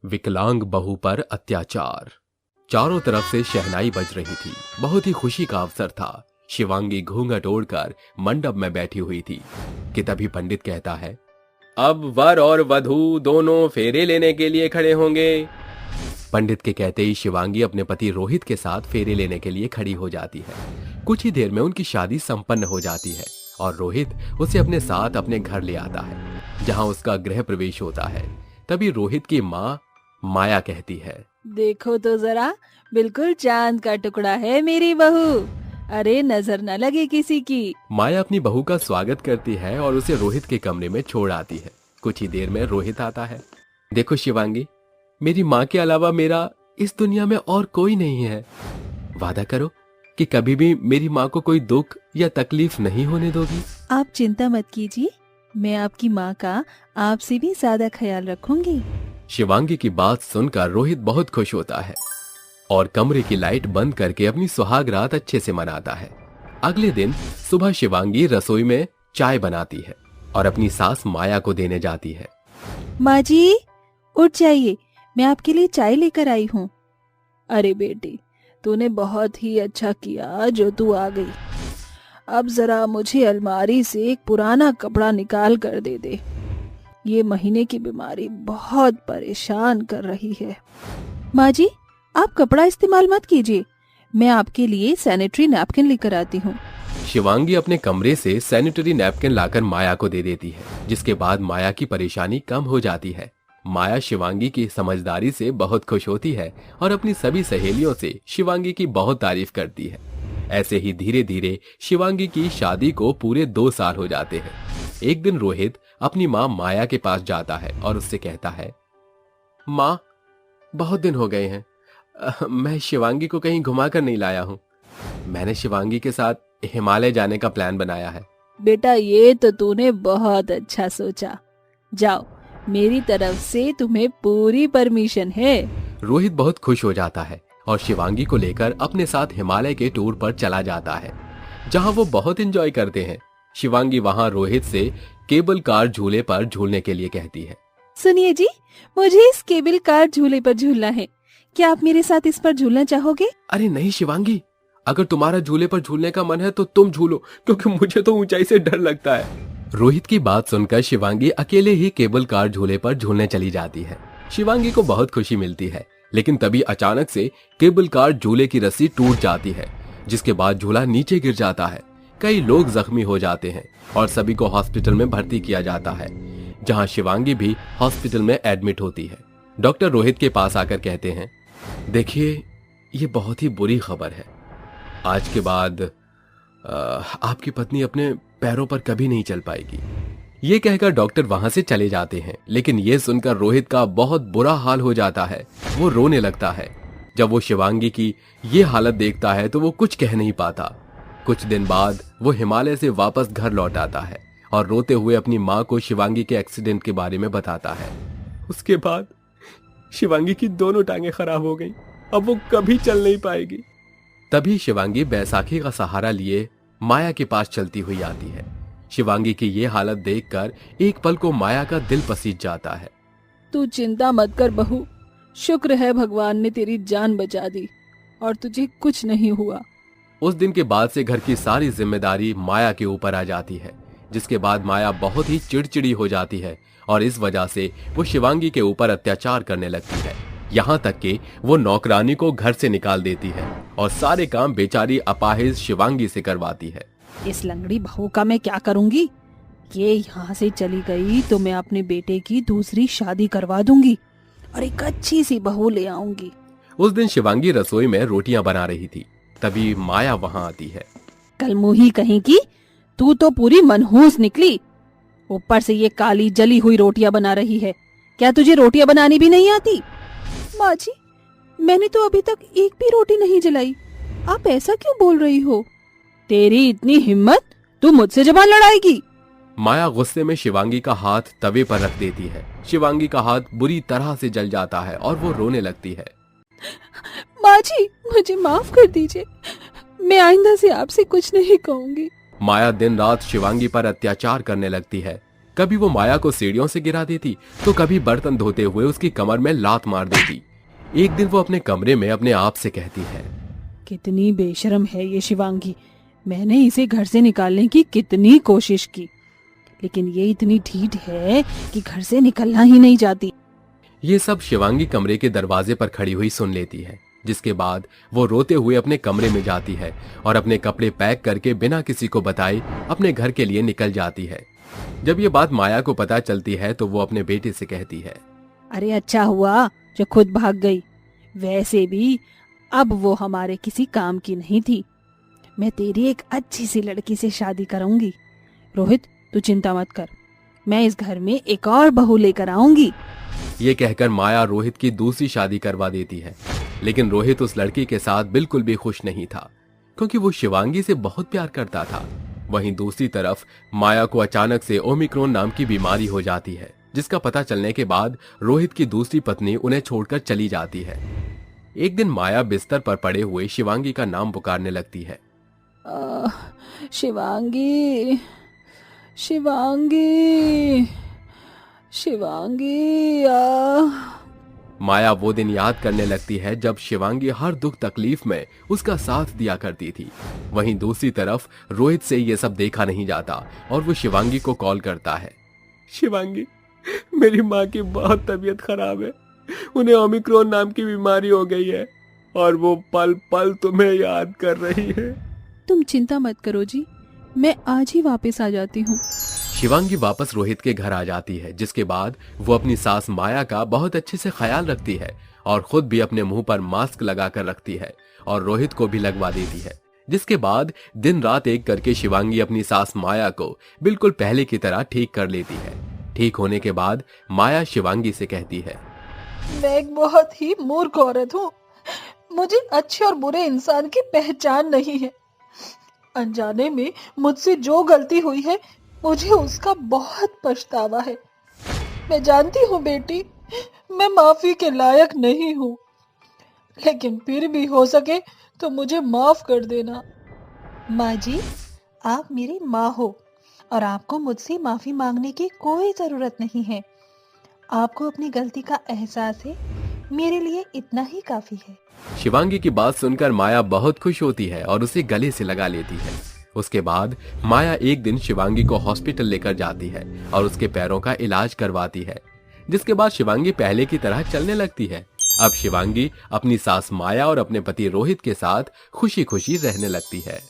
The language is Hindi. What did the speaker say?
विकलांग बहू पर अत्याचार। चारों तरफ से शहनाई बज रही थी। बहुत ही खुशी का अवसर था। शिवांगी घूंघट ओढ़कर मंडप में बैठी हुई थी कि तभी पंडित कहता है, अब वर और वधू दोनों फेरे लेने के लिए खड़े होंगे। पंडित के कहते ही शिवांगी अपने पति रोहित के साथ फेरे लेने के लिए खड़ी हो जाती है। कुछ ही देर में उनकी शादी संपन्न हो जाती है और रोहित उसे अपने साथ अपने घर ले आता है, जहां उसका गृह प्रवेश होता है। तभी रोहित की माँ माया कहती है, देखो तो जरा, बिल्कुल चांद का टुकड़ा है मेरी बहू। अरे नजर न लगे किसी की। माया अपनी बहू का स्वागत करती है और उसे रोहित के कमरे में छोड़ आती है। कुछ ही देर में रोहित आता है। देखो शिवांगी, मेरी माँ के अलावा मेरा इस दुनिया में और कोई नहीं है। वादा करो कि कभी भी मेरी माँ को कोई दुख या तकलीफ नहीं होने दोगी। आप चिंता मत कीजिए, मैं आपकी माँ का आपसे भी ज्यादा ख्याल रखूंगी। शिवांगी की बात सुनकर रोहित बहुत खुश होता है और कमरे की लाइट बंद करके अपनी सुहाग रात अच्छे से मनाता है। अगले दिन सुबह शिवांगी रसोई में चाय बनाती है और अपनी सास माया को देने जाती है। माँ जी, उठ जाइए, मैं आपके लिए चाय लेकर आई हूँ। अरे बेटी, तूने बहुत ही अच्छा किया जो तू आ गई। अब जरा मुझे अलमारी से एक पुराना कपड़ा निकाल कर दे दे। ये महीने की बीमारी बहुत परेशान कर रही है। माँ जी, आप कपड़ा इस्तेमाल मत कीजिए, मैं आपके लिए सैनिटरी नैपकिन लेकर आती हूँ। शिवांगी अपने कमरे से सैनिटरी नैपकिन लाकर माया को दे देती है, जिसके बाद माया की परेशानी कम हो जाती है। माया शिवांगी की समझदारी से बहुत खुश होती है और अपनी सभी सहेलियों से शिवांगी की बहुत तारीफ करती है। ऐसे ही धीरे धीरे शिवांगी की शादी को पूरे 2 साल हो जाते हैं। एक दिन रोहित अपनी माँ माया के पास जाता है और उससे कहता है, माँ, बहुत दिन हो गए हैं, मैं शिवांगी को कहीं घुमा कर नहीं लाया हूँ। मैंने शिवांगी के साथ हिमालय जाने का प्लान बनाया है। बेटा, ये तो तूने बहुत अच्छा सोचा। जाओ, मेरी तरफ से तुम्हें पूरी परमिशन है। रोहित बहुत खुश हो जाता है और शिवांगी को लेकर अपने साथ हिमालय के टूर पर चला जाता है, जहां वो बहुत एंजॉय करते हैं। शिवांगी वहां रोहित से केबल कार झूले पर झूलने के लिए कहती है। सुनिए जी, मुझे इस केबल कार झूले पर झूलना है। क्या आप मेरे साथ इस पर झूलना चाहोगे? अरे नहीं शिवांगी, अगर तुम्हारा झूले पर झूलने का मन है तो तुम झूलो, क्योंकि मुझे तो ऊंचाई से डर लगता है। रोहित की बात सुनकर शिवांगी अकेले ही केबल कार झूले पर झूलने चली जाती है। शिवांगी को बहुत खुशी मिलती है, लेकिन तभी अचानक से केबल कार झूले की रस्सी टूट जाती है, जिसके बाद झूला नीचे गिर जाता है। कई लोग जख्मी हो जाते हैं और सभी को हॉस्पिटल में भर्ती किया जाता है, जहां शिवांगी भी हॉस्पिटल में एडमिट होती है। डॉक्टर रोहित के पास आकर कहते हैं, देखिए, ये बहुत ही बुरी खबर है। आज के बाद आपकी पत्नी अपने पैरों पर कभी नहीं चल पाएगी। ये कहकर डॉक्टर वहां से चले जाते हैं, लेकिन ये सुनकर रोहित का बहुत बुरा हाल हो जाता है। वो रोने लगता है। जब वो शिवांगी की ये हालत देखता है तो वो कुछ कह नहीं पाता। कुछ दिन बाद वो हिमालय से वापस घर लौट आता है और रोते हुए अपनी माँ को शिवांगी के एक्सीडेंट के बारे में बताता है। उसके बाद शिवांगी की दोनों टांगें खराब हो गई, अब वो कभी चल नहीं पाएगी। तभी शिवांगी बैसाखी का सहारा लिए माया के पास चलती हुई आती है। शिवांगी की ये हालत देखकर एक पल को माया का दिल पसीज जाता है। तू चिंता मत कर बहू, शुक्र है भगवान ने तेरी जान बचा दी और तुझे कुछ नहीं हुआ। उस दिन के बाद से घर की सारी जिम्मेदारी माया के ऊपर आ जाती है, जिसके बाद माया बहुत ही चिड़चिड़ी हो जाती है और इस वजह से वो शिवांगी के ऊपर अत्याचार करने लगती है। यहाँ तक कि वो नौकरानी को घर से निकाल देती है और सारे काम बेचारी अपाहिज शिवांगी से करवाती है। इस लंगड़ी बहू का मैं क्या करूंगी? ये यहाँ से चली गई तो मैं अपने बेटे की दूसरी शादी करवा दूंगी और एक अच्छी सी बहू ले आऊंगी। उस दिन शिवांगी रसोई में रोटियां बना रही थी। तभी माया वहां आती है। कल मुही कहीं की, तू तो पूरी मनहूस निकली। ऊपर से ये काली जली हुई रोटियां बना रही है। क्या तुझे रोटियां बनानी भी नहीं आती? माँ जी, मैंने तो अभी तक एक भी रोटी नहीं जलाई। आप ऐसा क्यों बोल रही हो? तेरी इतनी हिम्मत, तू मुझसे जबान लड़ाएगी? माया गुस्से में शिवांगी का हाथ तवे पर रख देती है। शिवांगी का हाथ बुरी तरह से जल जाता है और वो रोने लगती है। माँ जी, मुझे माफ कर दीजिए, मैं आइंदा से आपसे कुछ नहीं कहूंगी। माया दिन रात शिवांगी पर अत्याचार करने लगती है। कभी वो माया को सीढ़ियों से गिरा देती तो कभी बर्तन धोते हुए उसकी कमर में लात मार देती। एक दिन वो अपने कमरे में अपने आप से कहती है, कितनी बेशर्म है ये शिवांगी। मैंने इसे घर से निकालने की कितनी कोशिश की, लेकिन ये इतनी ढीठ है कि घर से निकलना ही नहीं चाहती। ये सब शिवांगी कमरे के दरवाजे पर खड़ी हुई सुन लेती है, जिसके बाद वो रोते हुए अपने कमरे में जाती है और अपने कपड़े पैक करके बिना किसी को बताए अपने घर के लिए निकल जाती है। जब ये बात माया को पता चलती है तो वो अपने बेटे से कहती है, अरे अच्छा हुआ जो खुद भाग गई। वैसे भी अब वो हमारे किसी काम की नहीं थी। मैं तेरी एक अच्छी सी लड़की से शादी करूंगी। रोहित, तू चिंता मत कर, मैं इस घर में एक और बहू लेकर आऊंगी। ये कहकर माया रोहित की दूसरी शादी करवा देती है, लेकिन रोहित उस लड़की के साथ बिल्कुल भी खुश नहीं था, क्योंकि वो शिवांगी से बहुत प्यार करता था। वहीं दूसरी तरफ माया को अचानक से ओमिक्रॉन नाम की बीमारी हो जाती है, जिसका पता चलने के बाद रोहित की दूसरी पत्नी उन्हें छोड़कर चली जाती है। एक दिन माया बिस्तर पर पड़े हुए शिवांगी का नाम पुकारने लगती है, शिवांगी, शिवांगी, शिवांगी माया वो दिन याद करने लगती है जब शिवांगी हर दुख तकलीफ में उसका साथ दिया करती थी। वहीं दूसरी तरफ रोहित से ये सब देखा नहीं जाता और वो शिवांगी को कॉल करता है, शिवांगी, मेरी माँ की बहुत तबीयत खराब है, उन्हें ओमिक्रॉन नाम की बीमारी हो गई है और वो पल पल तुम्हें याद कर रही है। तुम चिंता मत करो जी, मैं आज ही वापस आ जाती हूँ। शिवांगी वापस रोहित के घर आ जाती है, जिसके बाद वो अपनी सास माया का बहुत अच्छे से ख्याल रखती है और खुद भी अपने मुंह पर मास्क लगाकर रखती है और रोहित को भी लगवा देती है। जिसके बाद दिन रात एक करके शिवांगी अपनी सास माया को बिल्कुल पहले की तरह ठीक कर लेती है। ठीक होने के बाद माया शिवांगी से कहती है, मैं एक बहुत ही मूर्ख औरत हूँ। मुझे अच्छे और बुरे इंसान की पहचान नहीं है। अनजाने में मुझसे जो गलती हुई है, मुझे उसका बहुत पछतावा है। मैं जानती हूँ बेटी, मैं माफी के लायक नहीं हूँ, लेकिन फिर भी हो सके तो मुझे माफ कर देना। माँ जी, आप मेरी माँ हो और आपको मुझसे माफी मांगने की कोई जरूरत नहीं है। आपको अपनी गलती का एहसास है, मेरे लिए इतना ही काफी है। शिवांगी की बात सुनकर माया बहुत खुश होती है और उसे गले से लगा लेती है। उसके बाद माया एक दिन शिवांगी को हॉस्पिटल लेकर जाती है और उसके पैरों का इलाज करवाती है, जिसके बाद शिवांगी पहले की तरह चलने लगती है। अब शिवांगी अपनी सास माया और अपने पति रोहित के साथ खुशी खुशी रहने लगती है।